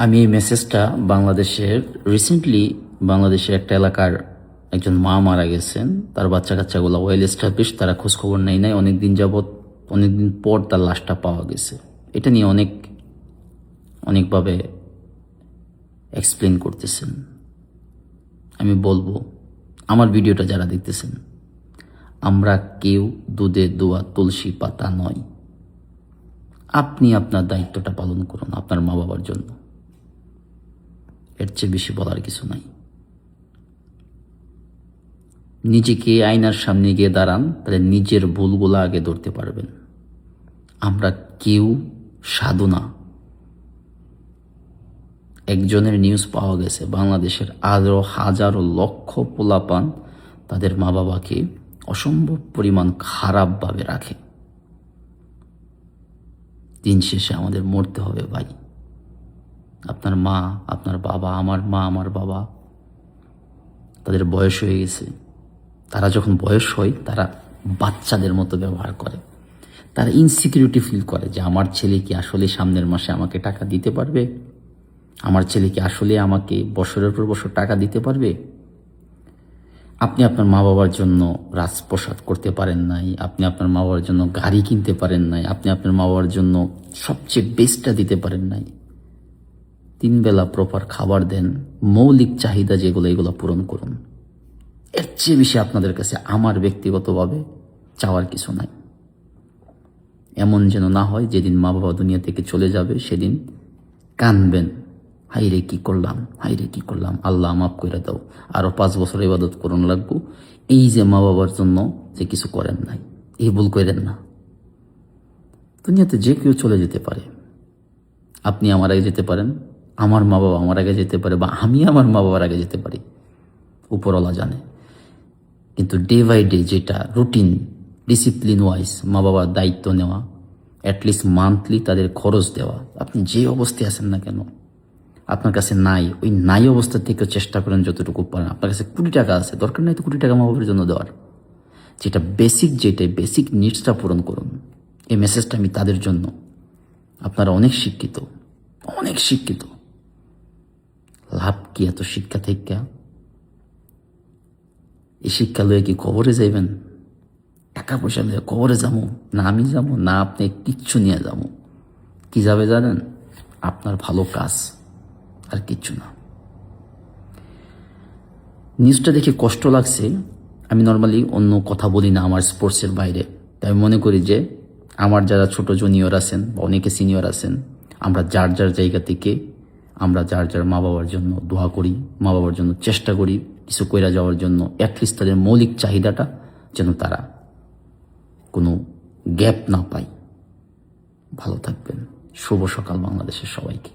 আমি এই মেসেজটা বাংলাদেশের একটা এলাকার একজন মা মারা গেছেন। তার বাচ্চা কাচ্চাগুলো ওয়েল এস্টাবলিশ, তারা খোঁজখবর নেই নাই অনেকদিন পর তার লাশটা পাওয়া গেছে। এটা নিয়ে অনেকভাবে এক্সপ্লেন করতেছেন। আমি বলবো, আমার ভিডিওটা যারা দেখতেছেন, আমরা কেউ দুধে দোয়া তুলসী পাতা নয়। আপনি আপনার দায়িত্বটা পালন করুন আপনার মা বাবার জন্য। এর চেয়ে বেশি বলার কিছু নাই। নিজেকে আয়নার সামনে গিয়ে দাঁড়ান, তাহলে নিজের ভুলগুলো আগে ধরতে পারবেন। আমরা কেউ সাধু না। একজনের নিউজ পাওয়া গেছে, বাংলাদেশের আরো হাজারো লক্ষ পোলাপান তাদের মা বাবাকে অসম্ভব পরিমাণ খারাপভাবে রাখে। দিন শেষে আমাদের মরতে হবে ভাই। আপনার মা, আপনার বাবা, আমার মা, আমার বাবা, তাদের বয়স হয়ে গেছে। তারা যখন বয়স হয়, তারা বাচ্চাদের মতো ব্যবহার করে। তারা ইনসিকিউরিটি ফিল করে যে আমার ছেলে কি আসলে সামনের মাসে আমাকে টাকা দিতে পারবে, আমার ছেলে কি আসলে আমাকে বছরের পর বছর টাকা দিতে পারবে। আপনি আপনার মা বাবার জন্য রাজপ্রসাদ করতে পারেন নাই, আপনি আপনার মা বাবার জন্য গাড়ি কিনতে পারেন নাই, আপনি আপনার মা বাবার জন্য সবচেয়ে বেস্টটা দিতে পারেন নাই। 3 বেলা প্রপার খাবার দেন, মৌলিক চাহিদা যেগুলো, এগুলো পূরণ করুন। এর চেয়ে বেশি আপনাদের কাছে আমার ব্যক্তিগতভাবে চাওয়ার কিছু নাই। এমন যেন না হয় যেদিন মা বাবা দুনিয়া থেকে চলে যাবে সেদিন কানবেন, হাইরে কি করলাম, হাইরে কি করলাম, আল্লাহ মাফ করে দাও, আরো 5 বছর ইবাদত করুন লাগবো। এই যে মা বাবার জন্য যে কিছু করেন নাই, এই ভুল করেন না। দুনিয়াতে যে কেউ চলে যেতে পারে। আপনি আমার আগে যেতে পারেন, আমার মা বাবা আমার আগে যেতে পারে, বা আমি আমার মা বাবার আগে যেতে পারি, উপরওয়ালা জানে। কিন্তু ডে বাই ডে যেটা রুটিন, ডিসিপ্লিন ওয়াইজ মা বাবার দায়িত্ব নেওয়া, অ্যাটলিস্ট মান্থলি তাদের খরচ দেওয়া, আপনি যে অবস্থায় আছেন না কেন, আপনার কাছে নাই, ওই নাই অবস্থা থেকে চেষ্টা করেন যতটুকু পারেন। আপনার কাছে 20 টাকা আছে, দরকার নাই তো 20 টাকা মা বাবার জন্য দেওয়ার। যেটা বেসিক নিডসটা পূরণ করুন। এই মেসেজটা আমি তাদের জন্য। আপনারা অনেক শিক্ষিত, লাভ কি এত শিক্ষা থেকে? এই শিক্ষা লয়ে কি কবরে যাইবেন? টাকা পয়সা লয়ে কবরে যাবো না? আমি যাবো না, আপনি কিচ্ছু নিয়ে যাবো। কি যাবে জানেন? আপনার ভালো কাজ, আর কিচ্ছু না। নিউজটা দেখে কষ্ট লাগছে। আমি নর্মালি অন্য কথা বলি না আমার স্পোর্টসের বাইরে। তাই আমি মনে করি যে আমার যারা ছোট জুনিয়র আছেন বা অনেকে সিনিয়র আছেন, আমরা যার জায়গা থেকে আমরা যার মা বাবার জন্য দোয়া করি, মা বাবার জন্য চেষ্টা করি কিছু কইরা যাওয়ার জন্য। অ্যাটলিস্ট তাদের মৌলিক চাহিদাটা যেন তারা কোনো গ্যাপ না পায়। ভালো থাকবেন। শুভ সকাল বাংলাদেশের সবাইকে।